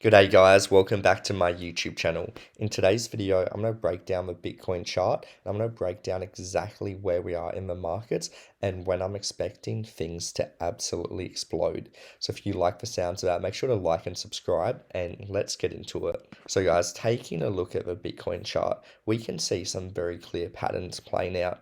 G'day guys, welcome back to my YouTube channel. In today's video, I'm going to break down the Bitcoin chart and I'm going to break down exactly where we are in the markets and when I'm expecting things to absolutely explode. So if you like the sounds of that, make sure to like and subscribe and let's get into it. So guys, taking a look at the Bitcoin chart, we can see some very clear patterns playing out.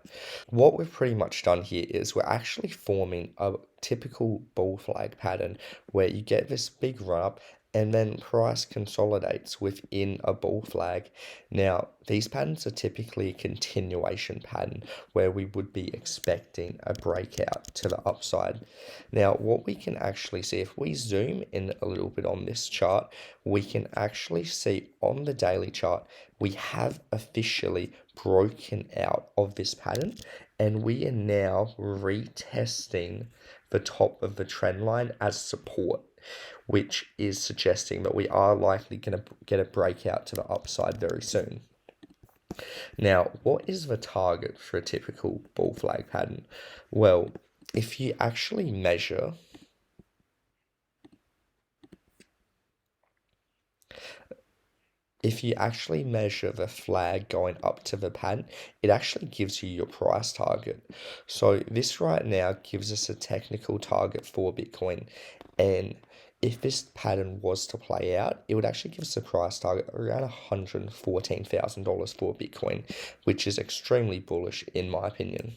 What we've pretty much done here is we're actually forming a typical bull flag pattern where you get this big run up and then price consolidates within a bull flag. Now, these patterns are typically a continuation pattern where we would be expecting a breakout to the upside. Now, what we can actually see, if we zoom in a little bit on this chart, we can actually see on the daily chart, we have officially broken out of this pattern and we are now retesting the top of the trend line as support, which is suggesting that we are likely going to get a breakout to the upside very soon. Now, what is the target for a typical bull flag pattern? Well, if you actually measure the flag going up to the pattern, it actually gives you your price target. So this right now gives us a technical target for Bitcoin. And if this pattern was to play out, it would actually give us a price target around $114,000 for Bitcoin, which is extremely bullish in my opinion.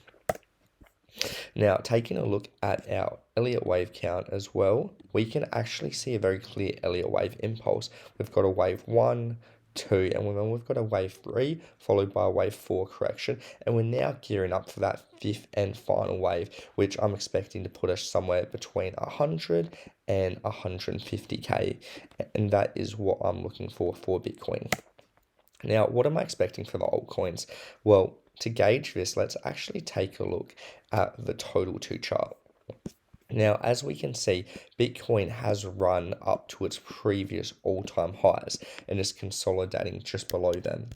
Now, taking a look at our Elliott wave count as well, we can actually see a very clear Elliott wave impulse. We've got a wave 1, 2, and then we've got a wave 3, followed by a wave 4 correction, and we're now gearing up for that fifth and final wave, which I'm expecting to put us somewhere between 100 and 150k, and that is what I'm looking for Bitcoin. Now, what am I expecting for the altcoins? Well, to gauge this, let's actually take a look at the total 2 chart. Now, as we can see, Bitcoin has run up to its previous all-time highs and is consolidating just below them.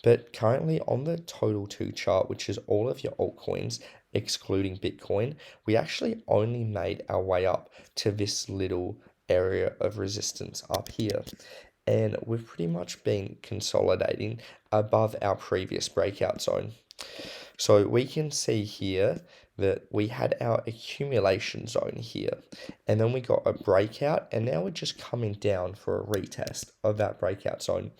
But currently on the total 2 chart, which is all of your altcoins, excluding Bitcoin, we actually only made our way up to this little area of resistance up here. And we've pretty much been consolidating above our previous breakout zone. So we can see here that we had our accumulation zone here, and then we got a breakout, and now we're just coming down for a retest of that breakout zone.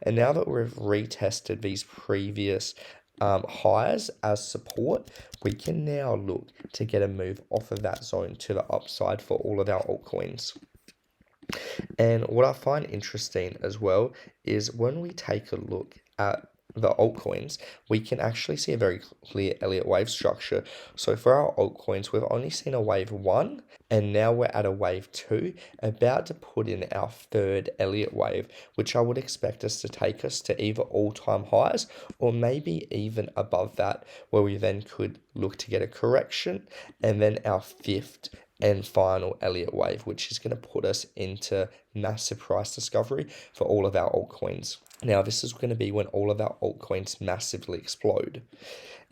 And now that we've retested these previous highs as support, we can now look to get a move off of that zone to the upside for all of our altcoins. And what I find interesting as well is when we take a look at the altcoins, we can actually see a very clear Elliott wave structure. So for our altcoins, we've only seen a wave 1, and now we're at a wave 2, about to put in our third Elliott wave, which I would expect us to take us to either all-time highs or maybe even above that, where we then could look to get a correction, and then our fifth and final Elliott wave, which is going to put us into massive price discovery for all of our altcoins. Now, this is going to be when all of our altcoins massively explode.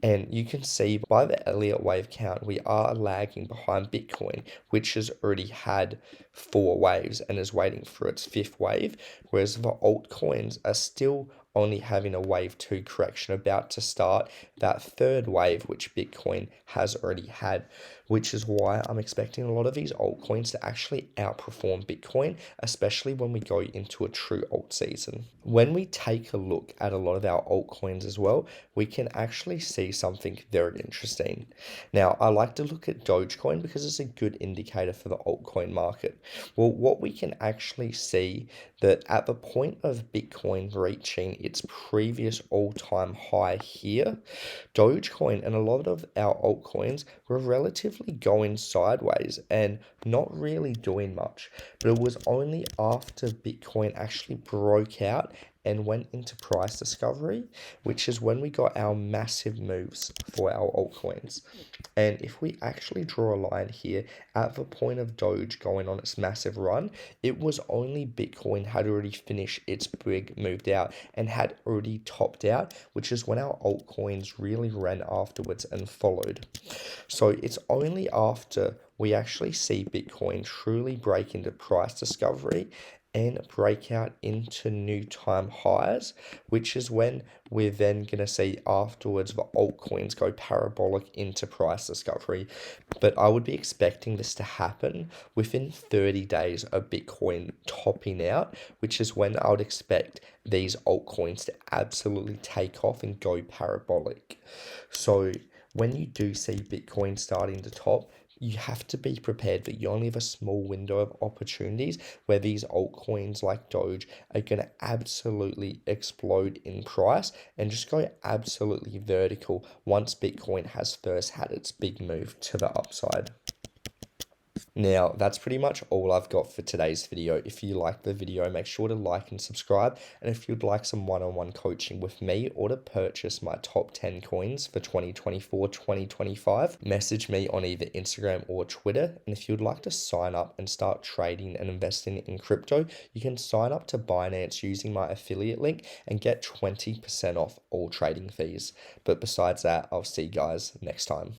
And you can see by the Elliott wave count, we are lagging behind Bitcoin, which has already had 4 waves and is waiting for its 5th wave, whereas the altcoins are still only having a wave 2 correction about to start that 3rd wave, which Bitcoin has already had, which is why I'm expecting a lot of these altcoins to actually outperform Bitcoin, especially when we go into a true alt season. When we take a look at a lot of our altcoins as well, we can actually see something very interesting. Now, I like to look at Dogecoin because it's a good indicator for the altcoin market. Well, what we can actually see that at the point of Bitcoin reaching its previous all-time high here, Dogecoin and a lot of our altcoins were relatively going sideways and not really doing much. But it was only after Bitcoin actually broke out and went into price discovery, which is when we got our massive moves for our altcoins. And if we actually draw a line here at the point of Doge going on its massive run, it was only Bitcoin had already finished its big moved out and had already topped out, which is when our altcoins really ran afterwards and followed. So it's only after we actually see Bitcoin truly break into price discovery and break out into new time highs, which is when we're then going to see afterwards the altcoins go parabolic into price discovery. But I would be expecting this to happen within 30 days of Bitcoin topping out, which is when I would expect these altcoins to absolutely take off and go parabolic. So when you do see Bitcoin starting to top, you have to be prepared that you only have a small window of opportunities where these altcoins like Doge are going to absolutely explode in price and just go absolutely vertical once Bitcoin has first had its big move to the upside. Now, that's pretty much all I've got for today's video. If you like the video, make sure to like and subscribe. And if you'd like some one-on-one coaching with me or to purchase my top 10 coins for 2024-2025, message me on either Instagram or Twitter. And if you'd like to sign up and start trading and investing in crypto, you can sign up to Binance using my affiliate link and get 20% off all trading fees. But besides that, I'll see you guys next time.